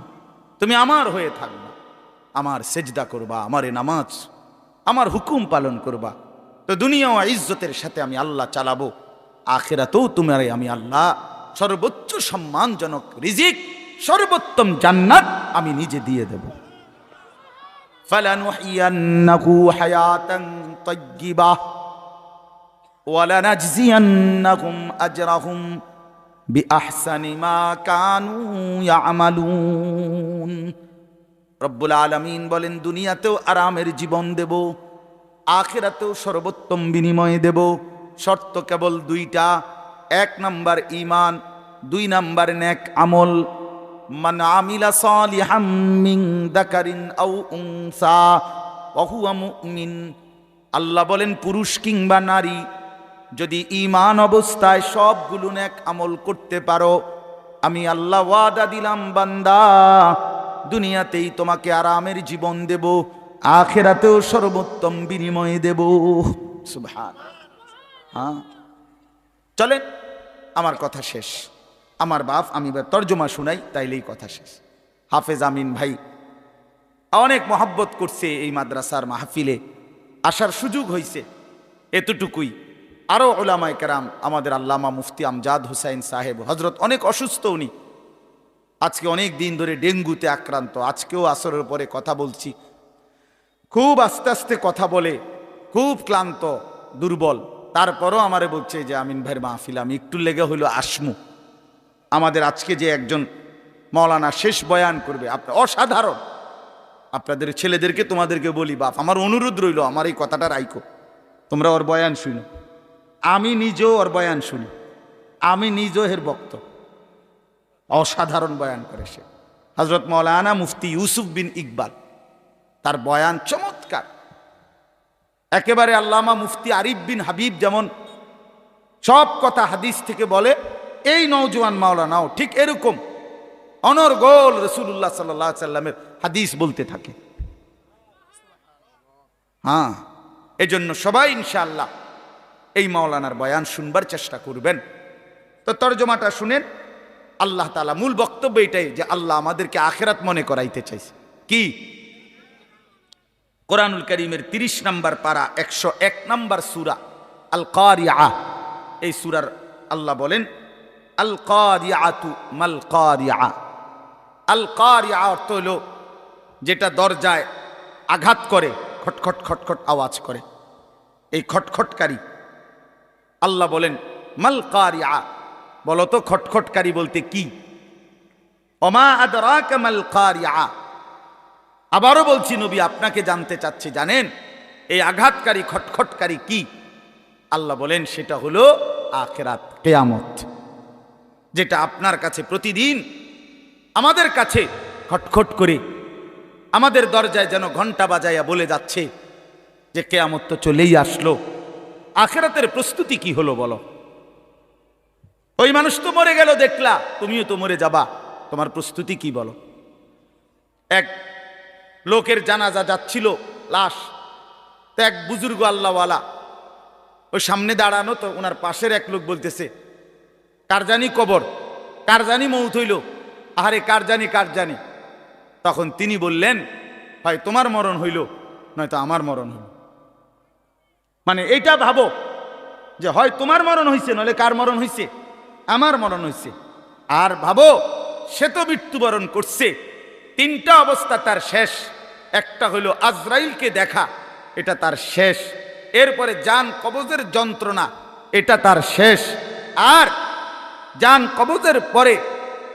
তুমি আমার হয়ে থাকবা, আমার সেজদা করবা, আমারে নামাজ, আমার হুকুম পালন করবা। তো দুনিয়া ও ইজ্জতের সাথে আমি আল্লাহ চালাবো, আখিরাতেও তোমারে আমি আল্লাহ সর্বোচ্চ সম্মানজনক রিজিক, সর্বোত্তম জান্নাত আমি নিজে দিয়ে দেব। ফালানুহিয়ান্নাহু হায়াতান তাইয়্যিবাহ ওয়া লানাজজিয়ান্নাহুম আজরাহুম বিআহসানি মা কানু ইয়ামালুন। রব্বুল আলামিন বলেন, দুনিয়াতেও আরামের জীবন দেব, আখিরাতেও সর্বোত্তম বিনিময় দেব। শর্ত কেবল দুইটা, এক নাম্বার ঈমান, দুই নাম্বার নেক আমল। মান আমিলা সালিহাম মিন যাকারিন আও উনসা ওয়া হুয়া মুমিন। আল্লাহ বলেন, পুরুষ কিংবা নারী যদি ঈমান অবস্থায় সবগুলো নেক আমল করতে পারো, আমি আল্লাহ ওয়াদা দিলাম বান্দা, দুনিয়াতেই তোমাকে আরামের জীবন দেব, আখিরাতেও সর্বোত্তম বিনিময় দেব। সুবহানাল্লাহ। হ্যাঁ, চলেন, আমার কথা শেষ। আমার বাপ, আমি তর্জমা শুনাই, তাইলেই কথা শেষ। হাফেজ আমিন ভাই অনেক মহব্বত করছে, এই মাদ্রাসার মাহফিলে আসার সুযোগ হয়েছে, এতটুকুই। আরও উলামায়ে কেরাম, আমাদের আল্লামা মুফতি আমজাদ হুসাইন সাহেব হজরত অনেক অসুস্থ, উনি আজকে অনেক দিন ধরে ডেঙ্গুতে আক্রান্ত। আজকেও আসরের পরে কথা বলছি, খুব আস্তে আস্তে কথা বলে, খুব ক্লান্ত, দুর্বল। তারপরও আমারে বলছে যে আমিন ভাইয়ের মাহফিল আমি একটু লেগে হইল আসমু। আমাদের আজকে যে একজন মাওলানা শেষ বয়ান করবে, আপনার অসাধারণ। আপনাদের ছেলেদেরকে, তোমাদেরকে বলি, বাপ আমার অনুরোধ রইল, আমার এই কথাটা রাইখো, তোমরা ওর বয়ান শুনো। আমি নিজেও ওর বয়ান শুনি, আমি নিজেও এর বক্ত। অসাধারণ বয়ান করে সে, হজরত মাওলানা মুফতি ইউসুফ বিন ইকবাল, তার বয়ান চমৎকার একেবারে। আল্লামা মুফতি আরিফ বিন হাবিব যেমন সব কথা হাদিস থেকে বলে, এই নওজোয়ান মাওলানাও ঠিক এরকম অনর্গল রাসূলুল্লাহ সাল্লাল্লাহু আলাইহি সাল্লামের হাদিস বলতে থাকে। হ্যাঁ, এজন্য সবাই ইনশাআল্লাহ এই মাওলানার বয়ান শুনবার চেষ্টা করবেন। তো তরজমাটা শুনেন। আল্লাহ তাআলা মূল বক্তব্য এটাই যে আল্লাহ আমাদেরকে আখিরাত মনে করাইতে চাইছে। কি? কোরআনুল কারীমের 30 নম্বর পারা 101 নম্বর সূরা আল কারিআ, এই সূরার আল্লাহ বলেন, আল কারিআতু মাল কারিআ। আল কারিআ অর্থ হলো যেটা দরজায় আঘাত করে, খটখট খটখট আওয়াজ করে। এই খটখটকারী আল্লাহ বলেন মাল কারিআ, বলো তো খটখটকারী বলতে কি? ওমা আদরাকা মাল কারিআ। আবারও বলছি নবী আপনাকে জানতে চাচ্ছি, জানেন এই আঘাতকারী খটখটকারী কি? আল্লাহ বলেন সেটা হলো আখিরাত, কিয়ামত, যেটা আপনার কাছে প্রতিদিন আমাদের কাছে খটখট করে আমাদের দরজায় যেন ঘন্টা বাজাইয়া বলে যাচ্ছে যে কিয়ামত তো চলেই আসলো। আখিরাতের প্রস্তুতি কি হলো বলো? ওই মানুষ তো মরে গেল দেখলা, তুমিও তো মরে যাবা, তোমার প্রস্তুতি কি বলো? এক লোকের জানাজা যাচ্ছিল, লাশ, তো এক বুজুর্গ আল্লাহওয়ালা ওই সামনে দাঁড়ানো, তো ওনার পাশের এক লোক বলতেছে কার জানি কবর, কার জানি মৌত হইল, আহারে কার জানি কার জানি। তখন তিনি বললেন হয় তোমার মরণ হইল নয়তো আমার মরণ হইল। মানে এইটা ভাবো যে হয় তোমার মরণ হইছে নইলে কার মরণ হইছে? আমার মরণ হইছে। আর ভাবো সে তো মৃত্যুবরণ করছে, তিনটা অবস্থা তার শেষ। একটা হইল আজরাইলকে দেখা, এটা তার শেষ। এরপরে জান কবজের যন্ত্রণা, এটা তার শেষ। আর জান কবজের পরে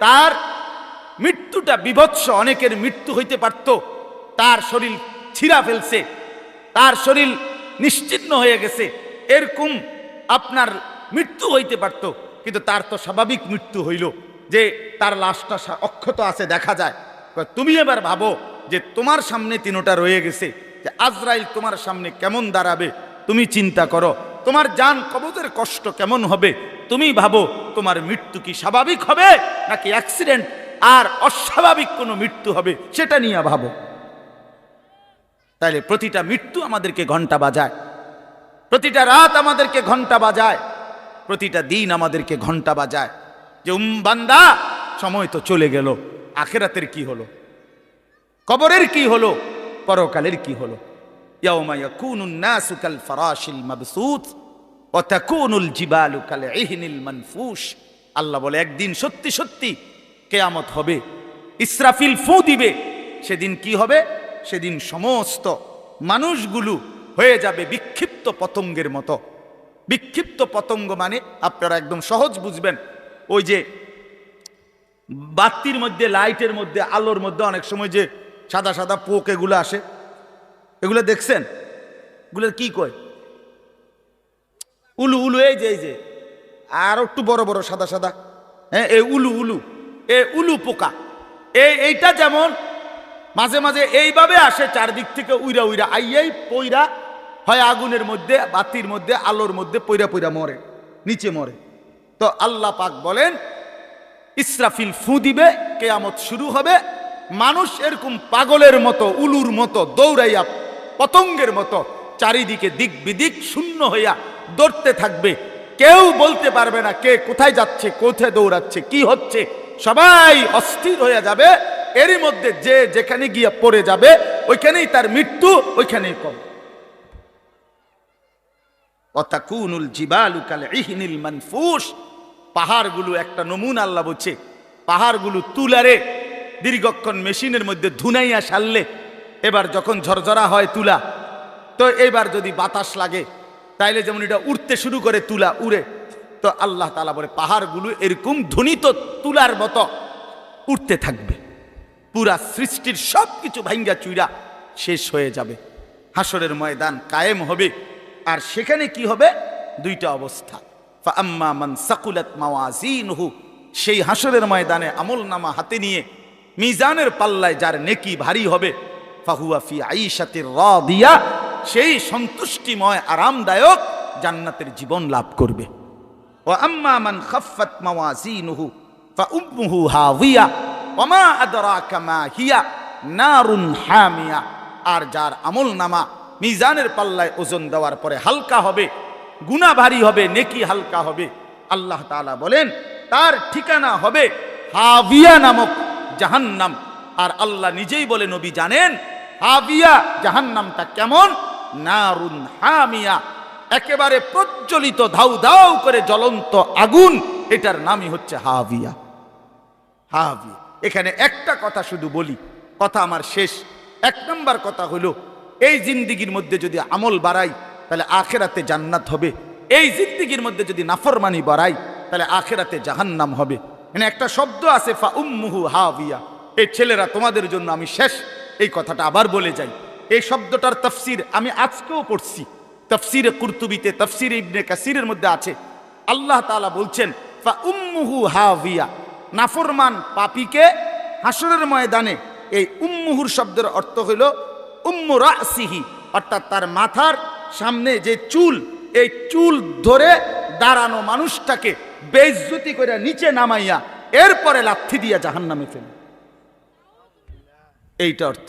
তার মৃত্যুটা বিভৎস, অনেকের মৃত্যু হইতে পারত, তার শরীর ছিঁড়া ফেলছে, তার শরীর নিশ্চিহ্ন হয়ে গেছে, এরকম আপনার মৃত্যু হইতে পারত। কিন্তু তার তো স্বাভাবিক মৃত্যু হইল যে তার লাশটা অক্ষত আছে, দেখা যায়। তুমি এবার ভাবো যে তোমার সামনে তিনোটা রয়ে গেছে, যে আজরাইল তোমার সামনে কেমন দাঁড়াবে, তুমি চিন্তা করো। তোমার জান কবজের কষ্ট কেমন হবে, তুমি ভাবো। তোমার মৃত্যু কি স্বাভাবিক হবে নাকি অ্যাক্সিডেন্ট আর অস্বাভাবিক কোনো মৃত্যু হবে, সেটা নিয়ে ভাবো। তাইলে প্রতিটা মৃত্যু আমাদেরকে ঘন্টা বাজায়, প্রতিটা রাত আমাদেরকে ঘন্টা বাজায়, প্রতিটা দিন আমাদেরকে ঘন্টা বাজায় যে বান্দা সময় তো চলে গেল, আখিরাতের কি হলো, কবরের কি হলো, পরকালের কি হলো। ইয়াউমা ইয়াকুনুন নাসু কাল ফারাশিল মাবসুত ওয়া তাকুনুল জিবালু কাল ইহনিল মানফুশ। আল্লাহ বলে একদিন সত্যি সত্যি কিয়ামত হবে, ইসরাফিল ফু দিবে। সেদিন কি হবে? সেদিন সমস্ত মানুষগুলো হয়ে যাবে বিক্ষিপ্ত পতঙ্গের মতো। বিক্ষিপ্ত পতঙ্গ মানে আপনারা একদম সহজ বুঝবেন, ওই যে বাতির মধ্যে, লাইটের মধ্যে, আলোর মধ্যে অনেক সময় যে সাদা সাদা পোক এগুলো আসে, এগুলো দেখছেন? এগুলোর কি কয়? উলু। উলু, এই যে আর একটু বড় বড় সাদা সাদা, হ্যাঁ, এই উলু। এই উলু পোকা, এইটা যেমন মাঝে মাঝে এইভাবে আসে চারদিক থেকে উইরা উইরা আইয়াই পইরা হয় আগুনের মধ্যে, বাতির মধ্যে, আলোর মধ্যে পইরা পইরা মরে, নিচে মরে। তো আল্লাহ পাক বলেন ইসরাফিল ফু দিবে, কিয়ামত শুরু হবে। মানুষ এরকম পাগলের মতো, উলুর মতো দৌড়াইয়া পতঙ্গের মতো চারিদিকে দিক বিদিক শূন্য হইয়া দৌড়তে থাকবে। কেউ বলতে পারবে না কে কোথায় যাচ্ছে, কোথায় দৌড়াচ্ছে, কি হচ্ছে। সবাই অস্থির হয়ে যাবে। এরই মধ্যে যে যেখানে গিয়ে পড়ে যাবে ওইখানেই তার মৃত্যু, ওইখানেই কম। ওয়াতাকুনুল জিবালু কাল ইহনিল মানফুশ। পাহাড়গুলো একটা নমুনা আল্লাহ বলছে, পাহাড়গুলো তুলারে দীর্ঘক্ষণ মেশিনের মধ্যে ধুনাইয়া সারলে এবার যখন ঝরঝরা হয় তুলা, তো এবার যদি বাতাস লাগে তাইলে যেমন এটা উড়তে শুরু করে, তুলা উড়ে। তো আল্লাহ তাআলা বলে পাহাড়গুলো এরকম ধ্বনিত তুলার মতো উঠতে থাকবে। পুরা সৃষ্টির সব কিছু ভাঙ্গা চুইরা শেষ হয়ে যাবে। হাসরের ময়দান কায়েম হবে। আর সেখানে কি হবে? দুইটা অবস্থা। ফাআম্মা মান সাকুলাত মাওয়াজিনুহু, সেই হাসরের ময়দানে আমল নামা হাতে নিয়ে মিজানের পাল্লায় যার নেকি ভারী হবে, ফাহুয়া ফি আইশাতির রাদিয়া, সেই সন্তুষ্টিময় আরামদায়ক জান্নাতের জীবন লাভ করবে। ওয়া আম্মা মান খাফফাত মাওয়াজিনুহু ফাউম্মুহু হাওিয়া ওয়া মা আদরাকা মা হিয়া নারুন হামিয়া। আর যার আমল নামা মিজানের পাল্লায় ওজন দেওয়ার পরে হালকা হবে, গুনাহ ভারী হবে, নেকি হালকা হবে, আল্লাহ তাআলা বলেন তার ঠিকানা হবে হাবিয়া নামক জাহান্নাম। আর আল্লাহ নিজেই বলে, নবী জানেন হাবিয়া জাহান্নামটা কেমন? নারুন হামিয়া, একেবারে প্রজ্বলিত ধাউ ধাউ করে জ্বলন্ত আগুন, এটার নামই হচ্ছে হাবিয়া। হাবিয়া। এখানে একটা কথা শুধু বলি, কথা আমার শেষ। এক নম্বর কথা হলো এই জিন্দিগির মধ্যে যদি আমল বাড়াই তাহলে আখেরাতে জান্নাত হবে, এই জিন্দিগির মধ্যে যদি নাফরমানি বাড়াই তাহলে আখেরাতে জাহান্নাম হবে। মানে একটা শব্দ আছে ফা উম্মুহু হাবিয়া, এই ছেলেরা তোমাদের জন্য আমি শেষ, এই কথাটা আবার বলে যাই। এই শব্দটার তাফসীর আমি আজকেও পড়ছি, তাফসীরে কুরতুবিতে, তাফসীরে ইবনে কাসিরের মধ্যে আছে। আল্লাহ তাআলা বলছেন ফা উম্মুহু হাবিয়া, নাফরমান পাপীকে হাসরের ময়দানে, এই উম্মুহুর শব্দের অর্থ হইল উম্মু রাসিহি, অর্থাৎ তার মাথার সামনে যে চুল, এই চুল ধরে দাঁড়ানো মানুষটাকে বেইজ্জতি করে নিচে নামাইয়া এরপরে লাথি দিয়া জাহান্নামে ফেলে, এইটা অর্থ।